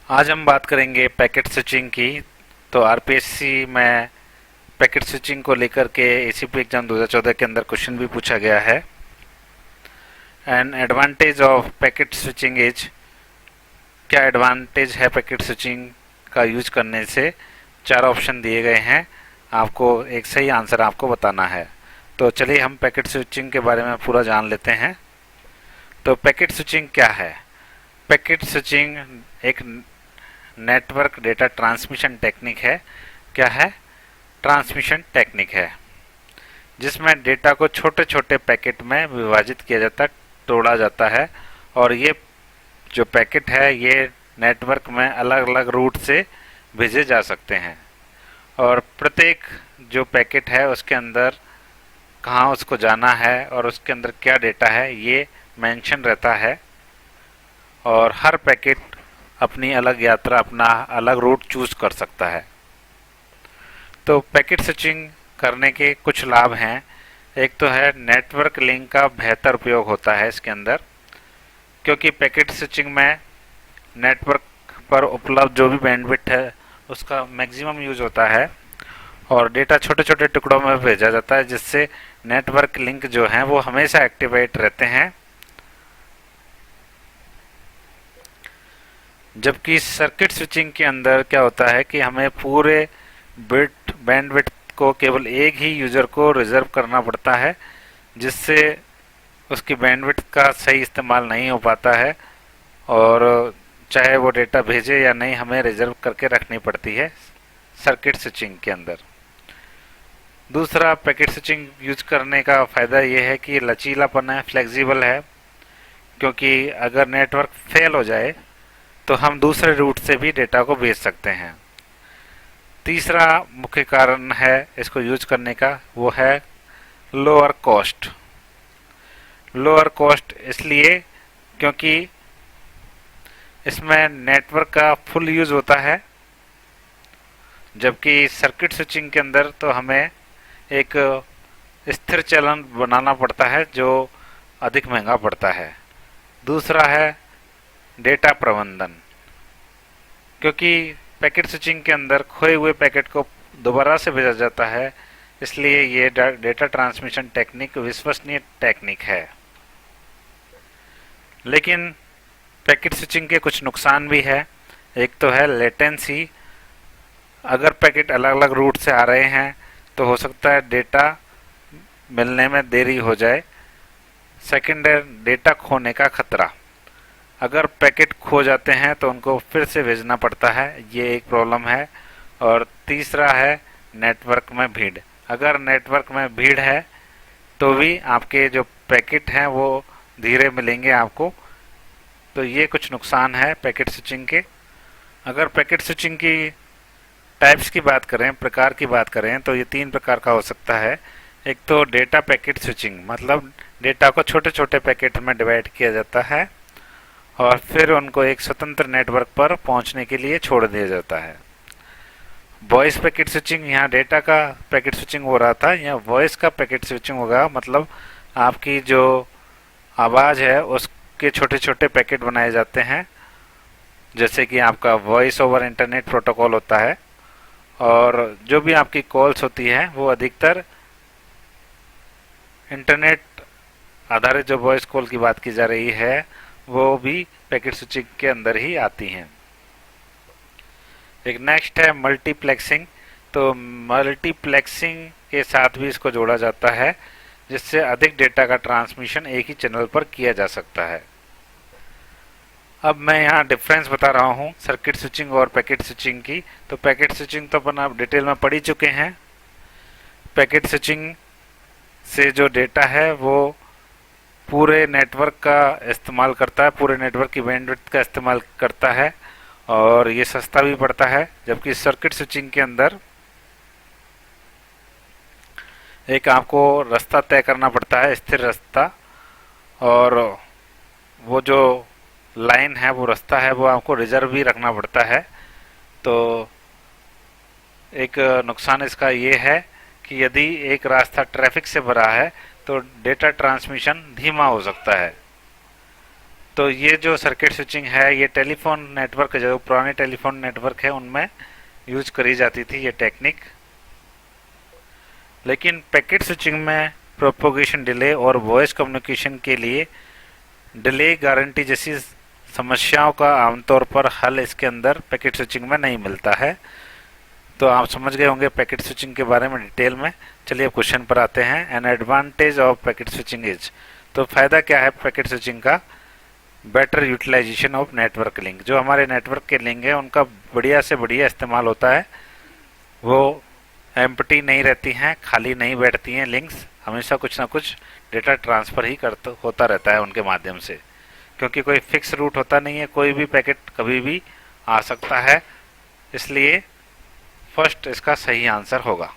आज हम बात करेंगे पैकेट स्विचिंग की। तो आरपीएससी में पैकेट स्विचिंग को लेकर के एसीपी एग्जाम 2014 के अंदर क्वेश्चन भी पूछा गया है। N advantage of packet switching is, क्या एडवांटेज है पैकेट स्विचिंग का यूज करने से। चार ऑप्शन दिए गए हैं, आपको एक सही आंसर आपको बताना है। तो चलिए हम पैकेट स्विचिंग के बारे में पूरा जान लेते हैं। तो पैकेट स्विचिंग क्या है। पैकेट स्विचिंग एक नेटवर्क डेटा ट्रांसमिशन टेक्निक है। क्या है? ट्रांसमिशन टेक्निक है जिसमें डेटा को छोटे छोटे पैकेट में विभाजित किया जाता, तोड़ा जाता है। और ये जो पैकेट है ये नेटवर्क में अलग अलग रूट से भेजे जा सकते हैं। और प्रत्येक जो पैकेट है उसके अंदर कहाँ उसको जाना है और उसके अंदर क्या डेटा है ये मेंशन रहता है। और हर पैकेट अपनी अलग यात्रा, अपना अलग रूट चूज कर सकता है। तो पैकेट स्विचिंग करने के कुछ लाभ हैं। एक तो है नेटवर्क लिंक का बेहतर उपयोग होता है इसके अंदर, क्योंकि पैकेट स्विचिंग में नेटवर्क पर उपलब्ध जो भी बैंडविड्थ है उसका मैक्सिमम यूज होता है और डेटा छोटे छोटे टुकड़ों में भेजा जाता है, जिससे नेटवर्क लिंक जो हैं वो हमेशा एक्टिवेट रहते हैं। जबकि सर्किट स्विचिंग के अंदर क्या होता है कि हमें पूरे बिट बैंडविड्थ को केवल एक ही यूजर को रिजर्व करना पड़ता है, जिससे उसकी बैंडविड्थ का सही इस्तेमाल नहीं हो पाता है और चाहे वो डेटा भेजे या नहीं हमें रिजर्व करके रखनी पड़ती है सर्किट स्विचिंग के अंदर। दूसरा, पैकेट स्विचिंग यूज करने का फायदा ये है कि लचीलापन है, फ्लेक्सिबल है, क्योंकि अगर नेटवर्क फेल हो जाए तो हम दूसरे रूट से भी डेटा को भेज सकते हैं। तीसरा मुख्य कारण है इसको यूज करने का, वो है लोअर कॉस्ट। लोअर कॉस्ट इसलिए क्योंकि इसमें नेटवर्क का फुल यूज होता है, जबकि सर्किट स्विचिंग के अंदर तो हमें एक स्थिर चलन बनाना पड़ता है जो अधिक महंगा पड़ता है। दूसरा है डेटा प्रबंधन, क्योंकि पैकेट स्विचिंग के अंदर खोए हुए पैकेट को दोबारा से भेजा जाता है, इसलिए ये डेटा ट्रांसमिशन टेक्निक विश्वसनीय टेक्निक है। लेकिन पैकेट स्विचिंग के कुछ नुकसान भी है। एक तो है लेटेंसी, अगर पैकेट अलग अलग रूट से आ रहे हैं तो हो सकता है डेटा मिलने में देरी हो जाए। सेकंड है डेटा खोने का खतरा, अगर पैकेट खो जाते हैं तो उनको फिर से भेजना पड़ता है, ये एक प्रॉब्लम है। और तीसरा है नेटवर्क में भीड़, अगर नेटवर्क में भीड़ है तो भी आपके जो पैकेट हैं वो धीरे मिलेंगे आपको। तो ये कुछ नुकसान है पैकेट स्विचिंग के। अगर पैकेट स्विचिंग की टाइप्स की बात करें, प्रकार की बात करें, तो ये तीन प्रकार का हो सकता है। एक तो डेटा पैकेट स्विचिंग, मतलब डेटा को छोटे छोटे पैकेट में डिवाइड किया जाता है और फिर उनको एक स्वतंत्र नेटवर्क पर पहुंचने के लिए छोड़ दिया जाता है। वॉइस पैकेट स्विचिंग, यहाँ डेटा का पैकेट स्विचिंग हो रहा था, यहाँ वॉइस का पैकेट स्विचिंग होगा, मतलब आपकी जो आवाज़ है उसके छोटे छोटे पैकेट बनाए जाते हैं, जैसे कि आपका वॉइस ओवर इंटरनेट प्रोटोकॉल होता है। और जो भी आपकी कॉल्स होती हैं वो अधिकतर इंटरनेट आधारित जो वॉइस कॉल की बात की जा रही है वो भी पैकेट स्विचिंग के अंदर ही आती हैं। एक नेक्स्ट है मल्टीप्लेक्सिंग, तो मल्टीप्लेक्सिंग के साथ भी इसको जोड़ा जाता है, जिससे अधिक डेटा का ट्रांसमिशन एक ही चैनल पर किया जा सकता है। अब मैं यहाँ डिफरेंस बता रहा हूँ सर्किट स्विचिंग और पैकेट स्विचिंग की। तो पैकेट स्विचिंग तो अपन आप डिटेल में पढ़ ही चुके हैं। पैकेट स्विचिंग से जो डेटा है वो पूरे नेटवर्क का इस्तेमाल करता है, पूरे नेटवर्क की बैंडविड्थ का इस्तेमाल करता है और ये सस्ता भी पड़ता है। जबकि सर्किट स्विचिंग के अंदर एक आपको रास्ता तय करना पड़ता है, स्थिर रास्ता, और वो जो लाइन है, वो रास्ता है, वो आपको रिजर्व भी रखना पड़ता है। तो एक नुकसान इसका ये है कि यदि एक रास्ता ट्रैफिक से भरा है तो डेटा ट्रांसमिशन धीमा हो सकता है। तो ये जो सर्किट स्विचिंग है ये टेलीफोन नेटवर्क, जो पुराने टेलीफोन नेटवर्क है उनमें यूज करी जाती थी ये टेक्निक। लेकिन पैकेट स्विचिंग में प्रोपोगेशन डिले और वॉइस कम्युनिकेशन के लिए डिले गारंटी जैसी समस्याओं का आमतौर पर हल इसके अंदर पैकेट स्विचिंग में नहीं मिलता है। तो आप समझ गए होंगे पैकेट स्विचिंग के बारे में डिटेल में। चलिए अब क्वेश्चन पर आते हैं। An advantage of packet switching is, तो फायदा क्या है पैकेट स्विचिंग का? Better utilization of network link, जो हमारे नेटवर्क के लिंक है उनका बढ़िया से बढ़िया इस्तेमाल होता है, वो एम्प्टी नहीं रहती हैं, खाली नहीं बैठती हैं लिंक्स, हमेशा कुछ ना कुछ डेटा ट्रांसफ़र ही करता होता रहता है उनके माध्यम से, क्योंकि कोई फिक्स रूट होता नहीं है, कोई भी पैकेट कभी भी आ सकता है। इसलिए फर्स्ट इसका सही आंसर होगा।